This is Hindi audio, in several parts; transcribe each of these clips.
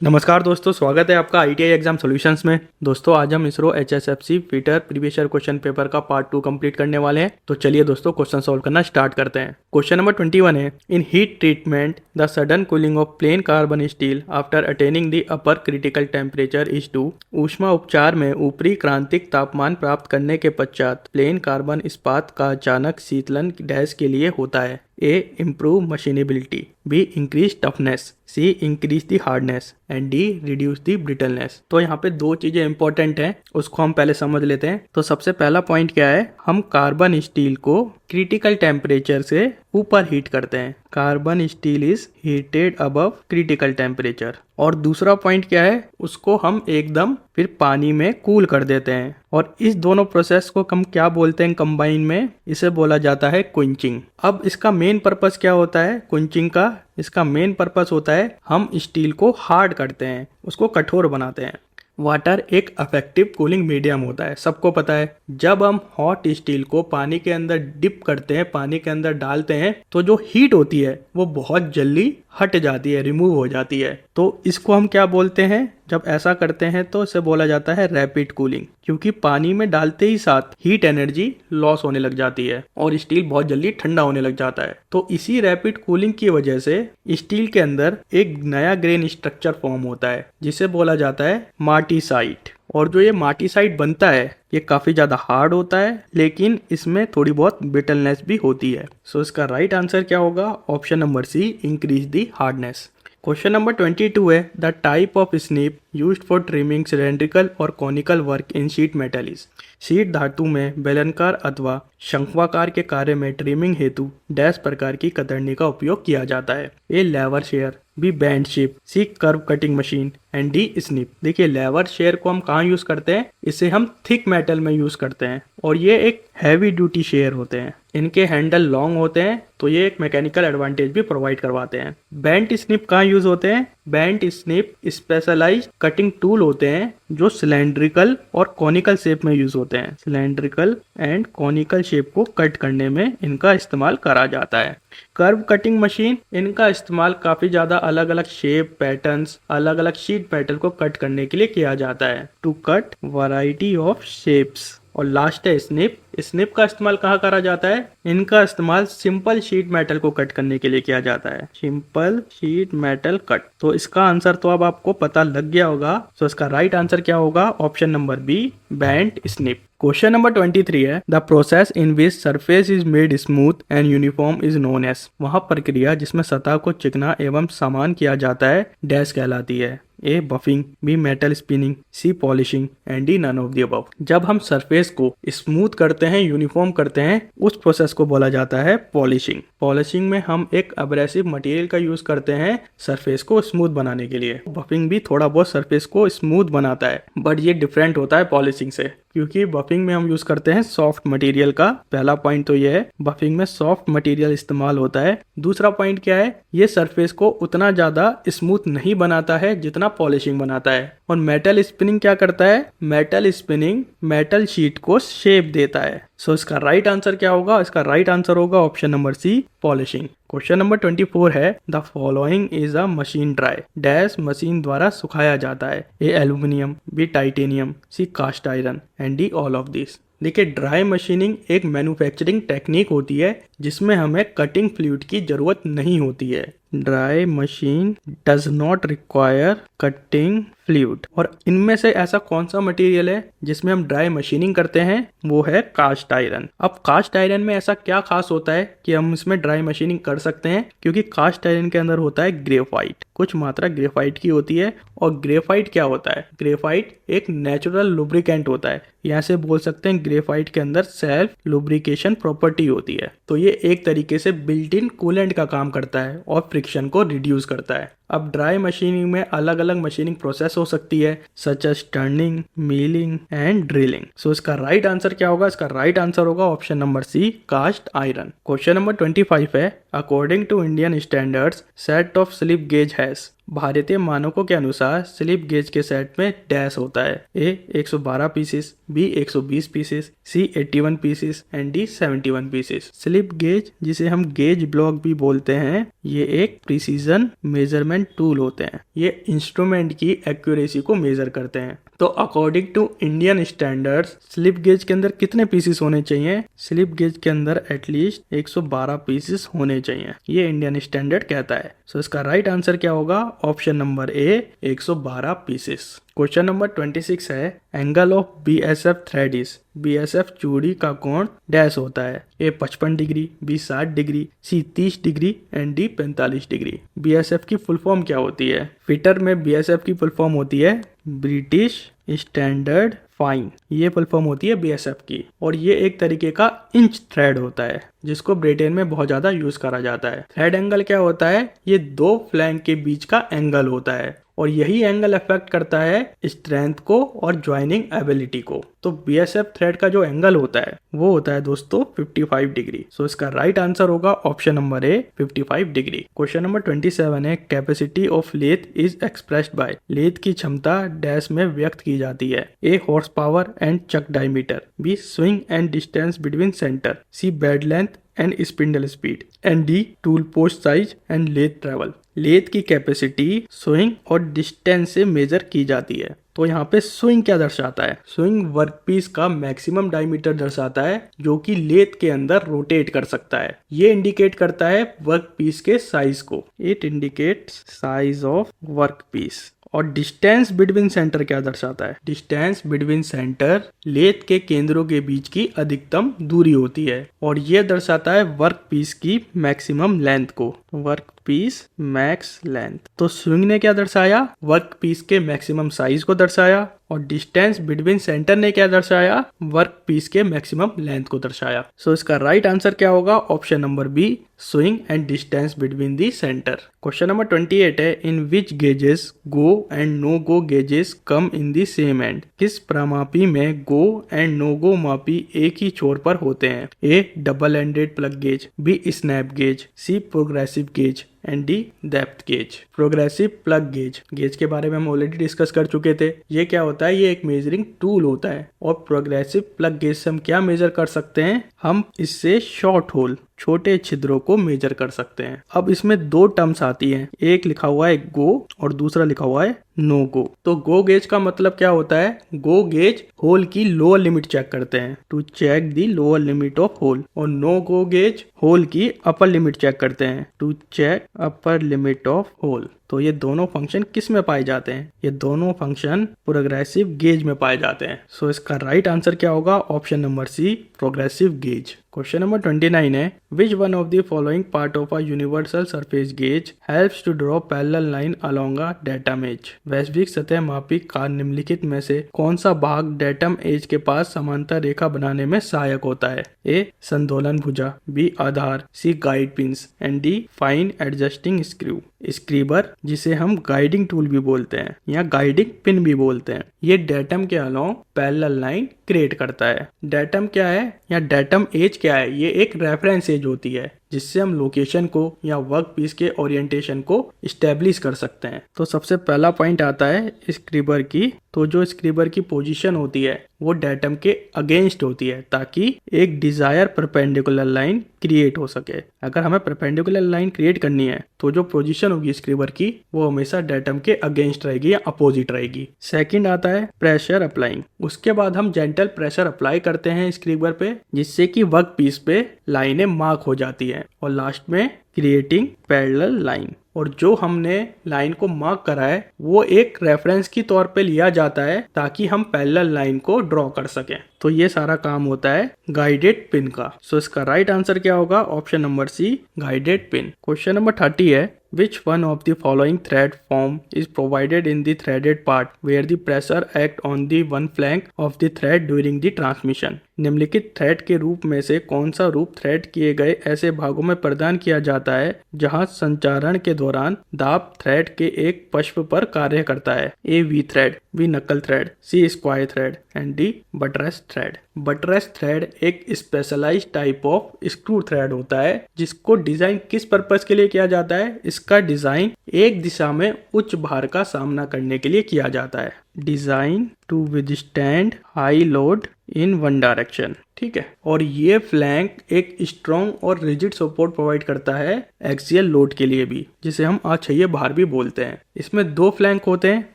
नमस्कार दोस्तों, स्वागत है आपका ITI एग्जाम सॉल्यूशंस में। दोस्तों आज हम ISRO HSFC fitter previous year question paper का पार्ट 2 कंप्लीट करने वाले हैं। तो चलिए दोस्तों क्वेश्चन सॉल्व करना स्टार्ट करते हैं। क्वेश्चन नंबर 21 है, in heat treatment the sudden cooling of plain carbon steel after attaining the upper critical temperature is to. ऊष्मा उपचार में ऊपरी क्रांतिक तापमान प्राप्त करने के पश्चात प्लेन कार्बन इस्पात का अचानक शीतलन डैश के लिए होता है। A. Improve machinability. B. Increase toughness. C. Increase the hardness. And D. Reduce the brittleness. तो यहाँ पे दो चीजें इंपॉर्टेंट हैं, उसको हम पहले समझ लेते हैं। तो सबसे पहला पॉइंट क्या है, हम कार्बन स्टील को क्रिटिकल टेम्परेचर से ऊपर हीट करते हैं। Carbon steel is heated above critical temperature. और दूसरा पॉइंट क्या है, उसको हम एकदम फिर पानी में कूल कर देते हैं। और इस दोनों प्रोसेस को हम क्या बोलते हैं कंबाइन में, इसे बोला जाता है क्विंचिंग। अब इसका मेन पर्पस क्या होता है क्विंचिंग का, इसका मेन पर्पस होता है हम स्टील को हार्ड करते हैं, उसको कठोर बनाते हैं। वाटर एक अफेक्टिव कूलिंग मीडियम होता है, सबको पता है। जब हम हॉट स्टील को पानी के अंदर डिप करते हैं, पानी के अंदर डालते हैं, तो जो हीट होती है वो बहुत जल्दी हट जाती है, रिमूव हो जाती है। तो इसको हम क्या बोलते हैं, जब ऐसा करते हैं तो इसे बोला जाता है रैपिड कूलिंग, क्योंकि पानी में डालते ही साथ हीट एनर्जी लॉस होने लग जाती है और स्टील बहुत जल्दी ठंडा होने लग जाता है। तो इसी रैपिड कूलिंग की वजह से स्टील के अंदर एक नया ग्रेन स्ट्रक्चर फॉर्म होता है, जिसे बोला जाता है मार्टीसाइट। और जो ये मार्टीसाइट बनता है ये काफी ज्यादा हार्ड होता है, लेकिन इसमें थोड़ी बहुत ब्रिटलनेस भी होती है। सो इसका राइट आंसर क्या होगा, option number C, increase the hardness. Question number 22 है, the type of snip used for trimming cylindrical और conical work in sheet metal is. Sheet धातु में बेलनाकार अथवा शंक्वाकार के कार्य में ट्रिमिंग हेतु डैश प्रकार की कतरनी का उपयोग किया जाता है। A lever shear, B band shape, C curve cutting machine and D snip. देखिए लेवर शेयर को हम कहाँ यूज करते हैं, इसे हम थिक मेटल में यूज करते हैं और ये एक हैवी ड्यूटी शेयर होते हैं। इनके हैंडल लॉन्ग होते हैं तो ये एक मैकेनिकल एडवांटेज भी प्रोवाइड करवाते हैं। बैंड स्निप कहाँ यूज होते हैं, band snip specialized cutting tool होते हैं जो सिलेंड्रिकल और कॉनिकल शेप में यूज होते हैं। सिलेंड्रिकल एंड कॉनिकल शेप को कट करने में इनका इस्तेमाल करा जाता है। कर्व कटिंग मशीन, इनका इस्तेमाल काफी ज्यादा अलग अलग शेप पैटर्न्स, अलग अलग शीट मेटल को कट करने के लिए किया जाता है, to cut variety of shapes. और लास्ट है स्निप। स्निप का इस्तेमाल कहाँ करा जाता है, इनका इस्तेमाल सिंपल शीट मेटल को कट करने के लिए किया जाता है, सिंपल शीट मेटल कट। तो इसका आंसर तो अब आपको पता लग गया होगा। तो इसका राइट आंसर क्या होगा, option number B, band snip. Question number 23 है, the process in which surface is made smooth and uniform is known as. वह प्रक्रिया जिसमें सतह को चिकना एवं समान किया जाता है डैश कहलाती है। A buffing, B metal spinning, C polishing and D none of the above. जब हम सरफेस को स्मूथ करते हैं, यूनिफॉर्म करते हैं, उस प्रोसेस को बोला जाता है पॉलिशिंग। पॉलिशिंग में हम एक एब्रेसिव मटेरियल का यूज करते हैं सरफेस को स्मूथ बनाने के लिए। बफिंग भी थोड़ा बहुत सरफेस को स्मूथ बनाता है, बट ये डिफरेंट होता है पॉलिशिंग से, क्योंकि बफिंग में हम यूज करते हैं सॉफ्ट मटेरियल का। पहला पॉइंट तो ये है, बफिंग में सॉफ्ट मटेरियल इस्तेमाल होता है। दूसरा पॉइंट क्या है, ये सरफेस को उतना ज्यादा स्मूथ नहीं बनाता है जितना पॉलिशिंग बनाता है। और मेटल स्पिनिंग क्या करता है, मेटल स्पिनिंग मेटल शीट को शेप देता है। सो इसका राइट आंसर क्या होगा, इसका राइट आंसर होगा option number C, polishing. Question number 24 है, the following is a machine dry dash machine द्वारा सुखाया जाता है। A aluminium, B titanium, C cast iron and D all of this. देखिए ड्राई मशीनिंग एक मैन्युफैक्चरिंग टेक्निक होती है जिसमें हमें कटिंग फ्लूइड की जरूरत नहीं होती है। Dry machine does not require cutting fluid. और इनमें से ऐसा कौन सा मटेरियल है जिसमें हम ड्राई मशीनिंग करते हैं, वो है कास्ट आयरन। अब कास्ट आयरन में ऐसा क्या खास होता है कि हम इसमें ड्राई मशीनिंग कर सकते हैं, क्योंकि कास्ट आयरन के अंदर होता है ग्रेफाइट, कुछ मात्रा ग्रेफाइट की होती है। और ग्रेफाइट क्या होता है, ग्रेफाइट एक नेचुरल लुब्रिकेंट होता है। यहाँ से बोल सकते हैं ग्रेफाइट के अंदर सेल्फ लुब्रिकेशन प्रॉपर्टी होती है। तो ये एक तरीके से बिल्ट इन कूलेंट का काम करता है और फ्रिक्शन को रिड्यूस करता है। अब ड्राई मशीनिंग में अलग अलग मशीनिंग प्रोसेस हो सकती है, such as turning, milling and drilling. So इसका राइट आंसर क्या होगा, इसका राइट आंसर होगा option number C, cast iron. Question number 25 है, according to Indian standards set of slip gauge has. भारतीय मानकों के अनुसार स्लिप गेज के सेट में डैश होता है। A 112 pieces, B 120 pieces, C 81 pieces and D 71 pieces. Slip gauge जिसे हम गेज ब्लॉक भी बोलते हैं, ये एक प्रिसीजन मेजरमेंट टूल होते हैं। ये इंस्ट्रूमेंट की एक्यूरेसी को मेजर करते हैं। तो according to Indian standards slip gauge के अंदर कितने पीसेस होने चाहिए? स्लिप गेज के अंदर एटलीस्ट 112 पीसेस होने चाहिए, ये इंडियन स्टैंडर्ड कहता है। सो इसका राइट आंसर क्या होगा? Option number A, 112 pieces. Question number 26 है, angle of BSF thread is. BSF चूड़ी का कोण डैश होता है। A 55 degree, B 60 degree, C 30 degree and D 45 degree. BSF की फुल फॉर्म क्या होती है? फिटर में BSF की फुल फॉर्म होती है ब्रिटिश स्टैंडर्ड फाइन। ये फुल फॉर्म होती है BSF की, और ये एक तरीके का इंच थ्रेड होता है जिसको ब्रिटेन में बहुत ज्यादा यूज करा जाता है। थ्रेड एंगल क्या होता है? ये दो फ्लैंक के बीच का एंगल होता है, और यही एंगल अफेक्ट करता है स्ट्रेंथ को और ज्वाइनिंग एबिलिटी को। तो BSF थ्रेड का जो एंगल होता है वो होता है दोस्तों 55 डिग्री। सो इसका राइट आंसर होगा option number A, 55 degree. Question number 27 है, capacity of lathe is expressed by. Lathe की क्षमता डैश में व्यक्त की जाती है। A horsepower and chuck diameter, B swing and distance between centre, C bed length and spindle speed and D tool post size and lathe travel. Lathe की कैपेसिटी स्विंग और डिस्टेंस से मेजर की जाती है। तो यहाँ पे स्विंग क्या दर्शाता है? स्विंग वर्कपीस का मैक्सिमम डायमीटर दर्शाता है जो कि लेथ के अंदर रोटेट कर सकता है। ये इंडिकेट करता है वर्कपीस के साइज को। It indicates size of workpiece. और डिस्टेंस बिटवीन सेंटर क्या दर्शाता है? डिस्टेंस बिटवीन सेंटर लेथ के केंद्रों के बीच की अधिकतम दूरी होती है, और यह दर्शाता है वर्क पीस की मैक्सिमम लेंथ को। Work piece max length. तो स्विंग ने क्या दर्शाया? वर्क पीस के मैक्सिमम साइज को दर्शाया, और डिस्टेंस बिटवीन सेंटर ने क्या दर्शाया? वर्क पीस के मैक्सिमम लेंथ को दर्शाया। सो इसका राइट आंसर क्या होगा? Option number B, swing and distance between the centre. Question number 28 है, in which gauges go and no go gauges come in the same and. किस प्रमापी में गो एंड नो गो मापी एक ही छोर पर होते हैं? A double ended plug gauge, B snap gauge, C progressive gauge and D depth gauge. Progressive plug gauge, gauge के बारे में हम ऑलरेडी डिस्कस कर चुके थे। ये क्या होता है? ये एक मेजरिंग टूल होता है, और प्रोग्रेसिव प्लग गेज से हम क्या मेजर कर सकते हैं? हम इससे शॉर्ट होल, छोटे छिद्रों को मेजर कर सकते हैं। अब इसमें दो टर्म्स आती हैं, एक लिखा हुआ है गो और दूसरा लिखा हुआ है नो गो। तो गो गेज का मतलब क्या होता है? गो गेज होल की लोअर लिमिट चेक करते हैं, to check the lower limit of hole, और नो गो गेज होल की अपर लिमिट चेक करते हैं, to check upper limit of hole. तो ये दोनों फंक्शन किस में पाए जाते हैं? ये दोनों फंक्शन प्रोग्रेसिव गेज में पाए जाते हैं। सो इसका राइट आंसर क्या होगा? Option number C, progressive gauge. Question number 29 है, which one of the following part of a universal surface gauge helps to draw parallel line along a datum edge. वैश्विक सतह मापी का निम्नलिखित में से कौन सा भाग डेटम एज के पास समांतर रेखा बनाने में सहायक होता है? ए संतोलन भुजा, बी आधार, C guide pins and D fine adjusting screw. Scriber, जिसे हम गाइडिंग टूल भी बोलते हैं या गाइडिंग पिन भी बोलते हैं, ये डेटम के अलोंग पैरेलल लाइन क्रिएट करता है। डेटम क्या है या डेटम एज क्या है? ये एक रेफरेंस एज होती है जिससे हम लोकेशन को या वर्क पीस के ओरिएंटेशन को स्टेब्लिश कर सकते हैं। तो सबसे पहला पॉइंट आता है स्क्रीबर की। तो जो स्क्रीबर की पोजीशन होती है वो डेटम के अगेंस्ट होती है, ताकि एक डिजायर परपेंडिकुलर लाइन क्रिएट हो सके। अगर हमें परपेंडिकुलर लाइन क्रिएट करनी है तो जो पोजीशन होगी स्क्रीबर की वो हमेशा डेटम के अगेंस्ट रहेगी या अपोजिट रहेगी। सेकंड आता है प्रेशर अप्लाइंग। उसके बाद हम जेंटल प्रेशर अप्लाई करते हैं स्क्रीबर पे, जिससे कि वर्क पीस पे लाइनें मार्क हो जाती है, और लास्ट में क्रिएटिंग पैरेलल लाइन। और जो हमने लाइन को मार्क करा है वो एक रेफरेंस की तौर पे लिया जाता है ताकि हम पैरेलल लाइन को ड्रॉ कर सकें। तो ये सारा काम होता है गाइडेड पिन का। सो इसका राइट आंसर क्या होगा? Option number C, guided pin. Question number 30 है, which one of the following thread form is provided in the threaded part where the pressure act on the one flank of the thread during the transmission। निम्नलिखित थ्रेड के रूप में से कौन सा रूप थ्रेड किए गए ऐसे भागों में प्रदान किया जाता है जहां संचारण के दौरान दाब थ्रेड के एक पक्ष पर कार्य करता है? A V thread, B knuckle thread, C square thread and D buttress thread. Buttress thread एक specialised type of screw thread होता है जिसको डिजाइन किस पर्पस के लिए किया जाता है? इसका डिजाइन एक दिशा में उच्च भार का सामना करने के लिए किया जाता है। Design to withstand high load in one direction, ठीक है। और ये फ्लैंक एक स्ट्रॉन्ग और रिजिड सपोर्ट प्रोवाइड करता है एक्सियल लोड के लिए भी, जिसे हम अक्षय्य भार भी बोलते हैं। इसमें दो फ्लैंक होते हैं।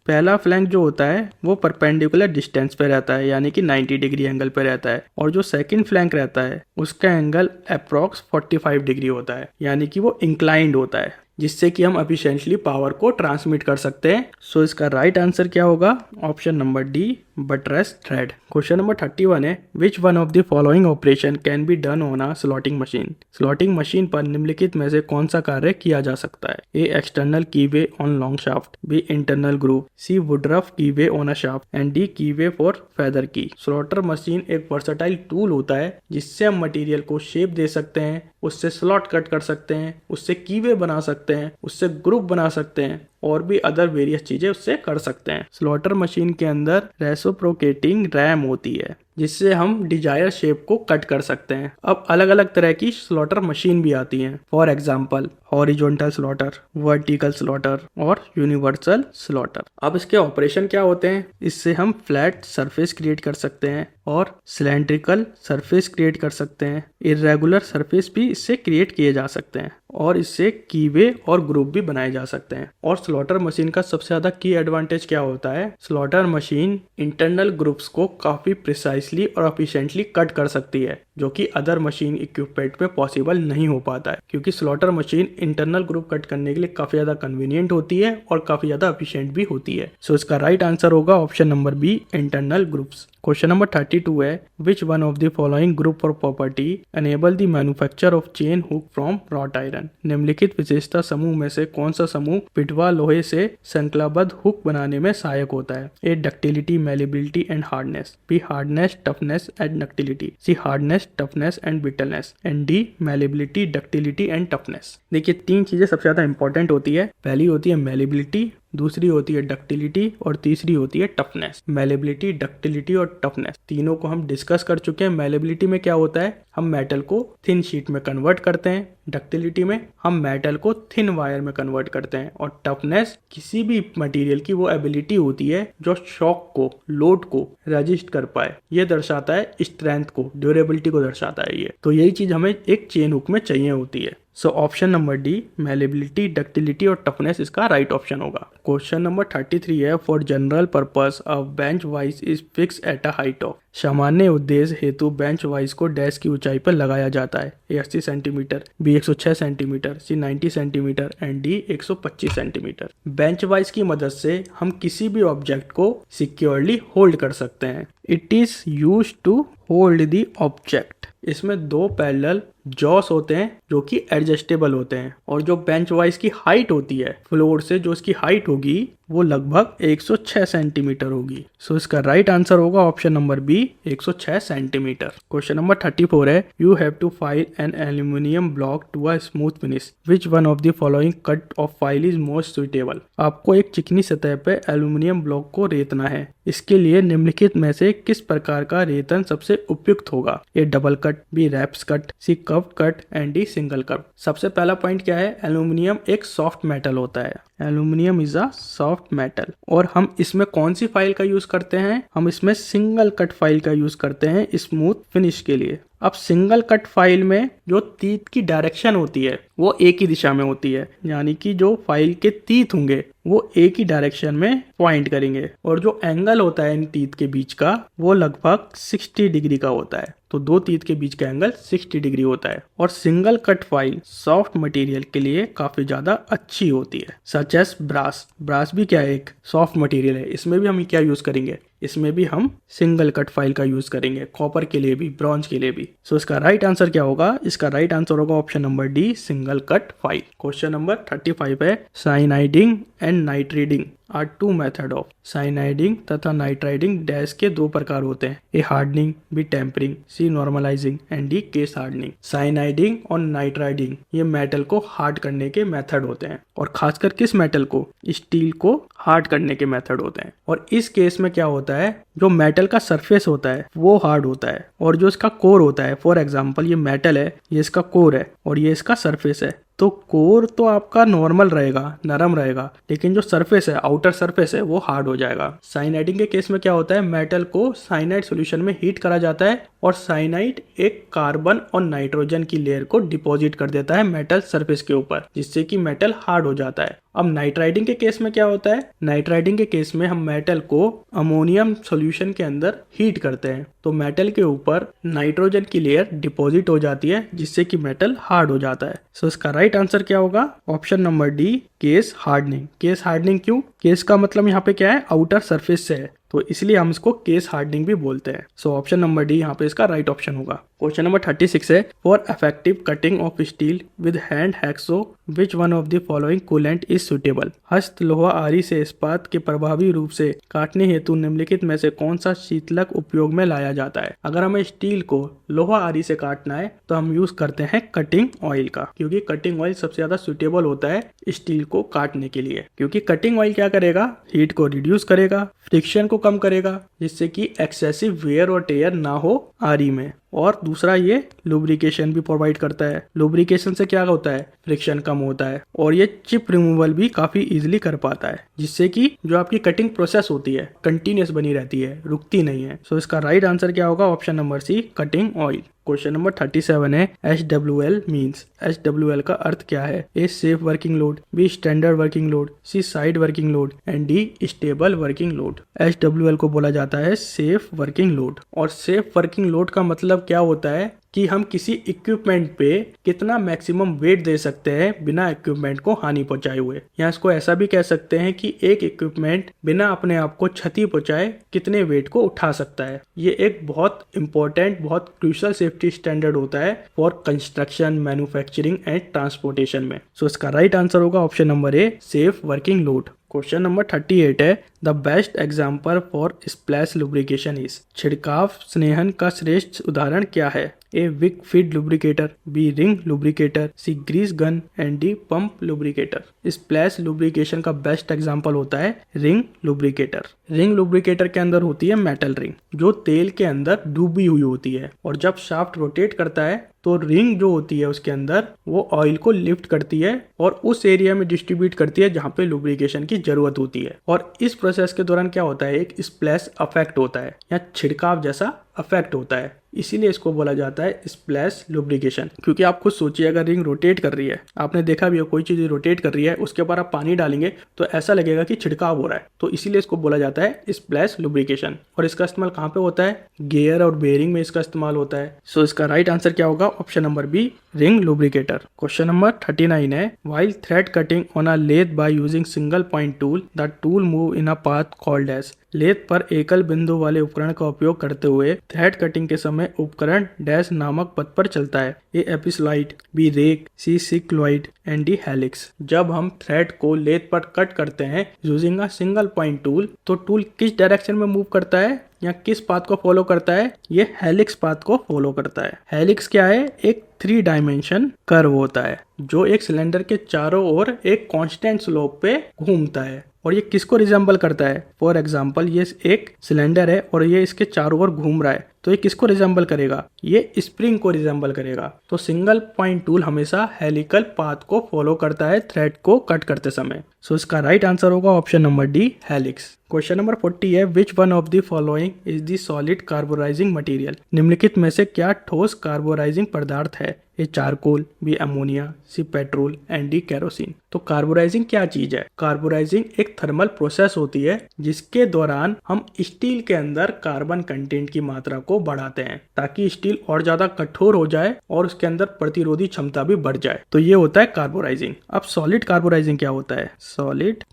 पहला फ्लैंक जो होता है वो परपेंडिकुलर डिस्टेंस पे रहता है, यानी कि 90 डिग्री एंगल पे रहता है, और जो सेकंड फ्लैंक रहता है उसका एंगल अप्रॉक्स 45 डिग्री होता है, यानी कि वो इंक्लाइंड होता है, जिससे कि हम एफिशिएंटली पावर को ट्रांसमिट कर सकते हैं। सो इसका राइट आंसर क्या होगा? Option number D, buttress thread. Question number 31 है, which one of the following operation can be done on a slotting machine? Slotting machine पर निम्नलिखित में से कौन सा कार्य किया जा सकता है? A external keyway on long shaft, B internal groove, C Woodruff keyway on a shaft and D keyway for feather key. Slotter machine एक वर्सटाइल टूल होता है जिससे हम मटेरियल को शेप दे सकते हैं, उससे स्लॉट कट कर सकते हैं, उससे कीवे बना सकते हैं, उससे ग्रुप बना सकते हैं, और भी अदर वेरियस चीजें उससे कर सकते हैं। स्लॉटर मशीन के अंदर रेसिप्रोकेटिंग रैम होती है जिससे हम डिजायर शेप को कट कर सकते हैं। अब अलग अलग तरह की स्लॉटर मशीन भी आती हैं। For example horizontal slaughter, vertical slaughter और यूनिवर्सल स्लॉटर। अब इसके ऑपरेशन क्या होते हैं? इससे हम फ्लैट सरफेस क्रिएट कर सकते हैं और सिलेंड्रिकल सरफेस क्रिएट कर सकते हैं। इर्रेगुलर सरफेस भी इससे क्रिएट किए जा सकते हैं और इससे कीवे और ग्रुप भी बनाए जा सकते हैं। और स्लॉटर मशीन का सबसे ज्यादा की एडवांटेज क्या होता है? स्लॉटर मशीन इंटरनल ग्रुप्स को काफी प्रिसाइसली और एफिशिएंटली कट कर सकती है, जो कि अदर मशीन इक्विपमेंट में पॉसिबल नहीं हो पाता है, क्योंकि slaughter machine internal group cut करने के लिए काफी ज्यादा कन्वीनियंट होती है और काफी ज्यादा एफिशिएंट भी होती है। सो इसका राइट आंसर होगा option number B, internal groups. Question number 32 है, which one of the following group और property enable the manufacture of chain hook from wrought iron? निम्नलिखित विशेषता समूह में से कौन सा समूह पिटवा लोहे से श्रृंखलाबद्ध हुक बनाने में सहायक होता है? A ductility, malleability and hardness, B hardness, toughness and ductility, C hardness, toughness and brittleness and D malleability, ductility and toughness. देखिए तीन चीजें सबसे ज्यादा इंपॉर्टेंट होती है। पहली होती है मैलिबिलिटी, दूसरी होती है डक्टिलिटी और तीसरी होती है टफनेस। मैलेबिलिटी, डक्टिलिटी और टफनेस तीनों को हम डिस्कस कर चुके हैं। मैलेबिलिटी में क्या होता है? हम मेटल को थिन शीट में कन्वर्ट करते हैं। डक्टिलिटी में हम मेटल को थिन वायर में कन्वर्ट करते हैं। और टफनेस किसी भी मटेरियल की वो एबिलिटी होती है जो शॉक को, लोड को रेजिस्ट कर पाए। ये दर्शाता है स्ट्रेंथ को, ड्यूरेबिलिटी को दर्शाता है ये। तो यही चीज हमें एक चेन हुक में चाहिए होती है। So option number D, malleability, ductility और टफनेस इसका राइट ऑप्शन होगा। क्वेश्चन नंबर 33 है, for general purpose a bench wise is fix at a height of. सामान्य उद्देश्य हेतु बेंच वाइज को डैश की ऊंचाई पर लगाया जाता है। A 80 centimetre, B 106 centimetre, C 90 centimetre and D 125 centimetre. Bench vice की मदद से हम किसी भी ऑब्जेक्ट को सिक्योरली होल्ड कर सकते हैं। It is used to hold the object. इसमें दो पैरेलल जॉस होते हैं जो कि एडजस्टेबल होते हैं, और जो बेंच वाइज की हाइट होती है फ्लोर से, जो इसकी हाइट होगी वो लगभग 106 सेंटीमीटर होगी। सो इसका राइट आंसर होगा option number B, 106 centimetre. Question number 34 है, you have to file an aluminium block to a smooth finish, which one of the following cut of file is most suitable. आपको एक चिकनी सतह पे एल्यूमिनियम ब्लॉक को रेतना है। इसके लिए निम्नलिखित में से किस प्रकार का रेतन सबसे उपयुक्त होगा? A double cut, B wraps cut, C curved cut and D single curve. सबसे पहला पॉइंट क्या है? एल्यूमिनियम एक सॉफ्ट मेटल होता है। Aluminium is a soft metal. और हम इसमें कौन सी फाइल का यूज करते हैं? हम इसमें सिंगल कट फाइल का यूज करते हैं स्मूथ फिनिश के लिए। अब सिंगल कट फाइल में जो तीत की डायरेक्शन होती है वो एक ही दिशा में होती है, यानी कि जो फाइल के तीत होंगे वो एक ही डायरेक्शन में पॉइंट करेंगे, और जो एंगल होता है इन तीत के बीच का वो लगभग 60 डिग्री का होता है। तो दो तीत के बीच का एंगल 60 डिग्री होता है। और single cut file soft material के लिए काफी ज्यादा अच्छी होती है, सच एज ब्रास। ब्रास भी क्या है? एक सॉफ्ट मटेरियल है। इसमें भी हम क्या यूज करेंगे? इसमें भी हम सिंगल कट फाइल का यूज करेंगे, कॉपर के लिए भी, ब्रॉन्ज के लिए भी। सो इसका राइट आंसर क्या होगा? इसका राइट आंसर होगा option number D, single cut file. Question number 35 है, cyaniding and nitriding are two method of. Cyaniding तथा नाइट्राइडिंग डैश के दो प्रकार होते हैं। A hardening, B tempering, C normalising and D case hardening. Cyaniding और नाइट्राइडिंग ये मेटल को हार्ड करने के मेथड होते हैं, और खासकर किस मेटल को? स्टील को हार्ड करने के मेथड होते हैं। और इस केस में क्या होता है? जो मेटल का सरफेस होता है वो हार्ड होता है, और जो इसका कोर होता है, फॉर एग्जाम्पल ये मेटल है, ये इसका कोर है और ये इसका सरफेस है, तो कोर तो आपका नॉर्मल रहेगा, नरम रहेगा, लेकिन जो सरफेस है, आउटर सरफेस है, वो हार्ड हो जाएगा। साइनाइडिंग के केस में क्या होता है, मेटल को साइनाइड सॉल्यूशन में हीट करा जाता है और साइनाइड एक कार्बन और नाइट्रोजन की लेयर को डिपॉजिट कर देता है मेटल सरफेस के ऊपर, जिससे कि मेटल हार्ड हो जाता है। अब नाइट्राइडिंग के केस में क्या होता है, नाइट्राइडिंग के केस में हम मेटल को अमोनियम सॉल्यूशन के अंदर हीट करते हैं, तो मेटल के ऊपर नाइट्रोजन की लेयर डिपॉजिट हो जाती है, जिससे कि मेटल हार्ड हो जाता है। सो इसका राइट आंसर क्या होगा, option number D, case hardening. Case hardening क्यों, केस का मतलब यहाँ पे क्या है, आउटर सरफेस से है, तो इसलिए हम इसको केस हार्डनिंग भी बोलते हैं। सो ऑप्शन नंबर डी यहाँ पे इसका राइट ऑप्शन होगा। क्वेश्चन नंबर 36 है, for effective cutting of steel with hand hacksaw which one of the following coolant is suitable. हस्त लोहा आरी से इस्पात के प्रभावी रूप से काटने हेतु निम्नलिखित में से कौन सा शीतलक उपयोग में लाया जाता है। अगर हमें स्टील को लोहा आरी से काटना है तो हम यूज करते हैं कटिंग ऑयल का, क्योंकि कटिंग ऑयल सबसे ज्यादा सुटेबल होता है स्टील को काटने के लिए। क्योंकि कटिंग ऑयल क्या करेगा, हीट को रिड्यूस करेगा, फ्रिक्शन को कम करेगा, जिससे कि एक्सेसिव वेयर और टेयर ना हो आरी में। और दूसरा, ये लुब्रिकेशन भी प्रोवाइड करता है। लुब्रिकेशन से क्या होता है, फ्रिक्शन कम होता है, और ये चिप रिमूवल भी काफी इजीली कर पाता है, जिससे कि जो आपकी कटिंग प्रोसेस होती है कंटिन्यूअस बनी रहती है, रुकती नहीं है। सो इसका राइट आंसर क्या होगा, option number C, cutting oil. Question number 37 है, HWL मीन्स। HWL का अर्थ क्या है, A safe working load, B standard working load, C side working load and D stable working load. HWL को बोला जाता है सेफ वर्किंग लोड। और सेफ वर्किंग लोड का मतलब क्या होता है कि हम किसी इक्विपमेंट पे कितना मैक्सिमम वेट दे सकते हैं बिना इक्विपमेंट को हानि पहुंचाए हुए। या इसको ऐसा भी कह सकते हैं कि एक इक्विपमेंट बिना अपने आप को क्षति पहुंचाए कितने वेट को उठा सकता है। ये एक बहुत इंपॉर्टेंट, बहुत क्रूशियल सेफ्टी स्टैंडर्ड होता है for construction, manufacturing and transportation में। सो इसका राइट आंसर होगा option number A, safe working load. Question number 38 है, the best example for splash lubrication is. छिड़काव स्नेहन का श्रेष्ठ उदाहरण क्या है, A wick feed lubricator, B ring lubricator, C grease gun and D pump lubricator. Splash lubrication का बेस्ट एग्जांपल होता है रिंग लुब्रिकेटर। रिंग लुब्रिकेटर के अंदर होती है मेटल रिंग, जो तेल के अंदर डूबी हुई होती है, और जब शाफ्ट रोटेट करता है तो रिंग जो होती है उसके अंदर वो ऑयल को लिफ्ट करती है और उस एरिया में डिस्ट्रीब्यूट करती है जहाँ पे लुब्रिकेशन की जरूरत होती है। और इस प्रोसेस के दौरान क्या होता है, एक स्प्लैश इफेक्ट होता है या छिड़काव जैसा इफेक्ट होता है, इसीलिए इसको बोला जाता है स्प्लैश लुब्रिकेशन। क्योंकि आप खुद सोचिए, अगर रिंग रोटेट कर रही है, आपने देखा भी हो कोई चीज रोटेट कर रही है, उसके ऊपर आप पानी डालेंगे तो ऐसा लगेगा कि छिड़काव हो रहा है, तो इसीलिए इसको बोला जाता है स्प्लैश लुब्रिकेशन। और इसका इस्तेमाल कहाँ पे होता है, गियर और बेयरिंग में इसका इस्तेमाल होता है। सो इसका राइट आंसर क्या होगा, option number B, ring lubricator. Question number 39 है, while thread cutting on a lathe by using single point tool, the tool move in a path called edge. Lathe पर एकल बिंदु वाले उपकरण का उपयोग करते हुए थ्रेड कटिंग के समय उपकरण डैश नामक पथ पर चलता है, A epicycloid, B rack, C cycloid and D helix. जब हम थ्रेड को लेथ पर कट करते हैं using a single point tool, तो टूल किस डायरेक्शन में मूव करता है या किस पाथ को फॉलो करता है, ये हेलिक्स पाथ को फॉलो करता है। हेलिक्स क्या है, एक 3 डायमेंशन कर्व होता है जो एक सिलेंडर के चारों ओर एक कांस्टेंट स्लोप पे घूमता है। और ये किसको रिजेंबल करता है, फॉर एग्जाम्पल ये एक सिलेंडर है और ये इसके चारों ओर घूम रहा है, तो ये किसको रिजेंबल करेगा, ये स्प्रिंग को रिजेंबल करेगा। तो सिंगल पॉइंट टूल हमेशा हेलिकल पाथ को फॉलो करता है थ्रेड को कट करते समय। सो इसका राइट आंसर होगा option number D, helix. Question number 40 है, which one of the following is the solid carburising material. निम्नलिखित में से क्या ठोस कार्बोराइजिंग पदार्थ है, A charcoal, B ammonia, C petrol and D kerosene. तो कार्बोराइजिंग क्या चीज है, कार्बोराइजिंग एक थर्मल प्रोसेस होती है जिसके दौरान हम स्टील के अंदर कार्बन कंटेंट की मात्रा को बढ़ाते हैं ताकि स्टील और ज्यादा कठोर हो जाए और उसके अंदर प्रतिरोधी क्षमता भी बढ़ जाए, तो ये होता है कार्बोराइजिंग। अब सॉलिड कार्बोराइजिंग क्या होता है, सॉलिड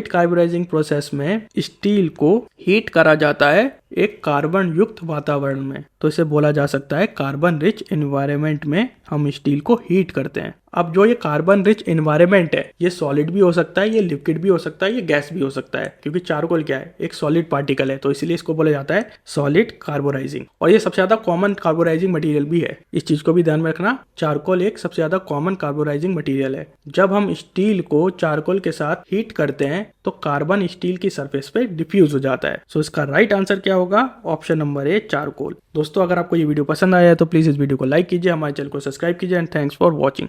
कार्बोराइजिंग प्रोसेस में स्टील को हीट करा जाता है एक कार्बन युक्त वातावरण में, तो इसे बोला जा सकता है कार्बन रिच एनवायरनमेंट में हम स्टील को हीट करते हैं। अब जो ये कार्बन रिच एनवायरनमेंट है, ये सॉलिड भी हो सकता है, ये लिक्विड भी हो सकता है, ये गैस भी हो सकता है, क्योंकि चारकोल क्या है, एक सॉलिड पार्टिकल है, तो इसलिए इसको बोला जाता है सॉलिड कार्बोराइजिंग। और ये सबसे ज्यादा कॉमन कार्बोराइजिंग मटेरियल भी है, इस चीज को भी ध्यान में रखना। चारकोल एक सबसे ज्यादा कॉमन कार्बोराइजिंग मटेरियल है। जब हम स्टील को चारकोल के साथ हीट करते हैं तो कार्बन स्टील की सरफेस पे डिफ्यूज हो जाता है। सो इसका राइट आंसर क्या होगा, ऑप्शन नंबर ए, चारकोल। दोस्तों, अगर आपको ये वीडियो पसंद आया है तो प्लीज इस वीडियो को लाइक कीजिए, हमारे चैनल को सब्सक्राइब कीजिए एंड थैंक्स फॉर वॉचिंग।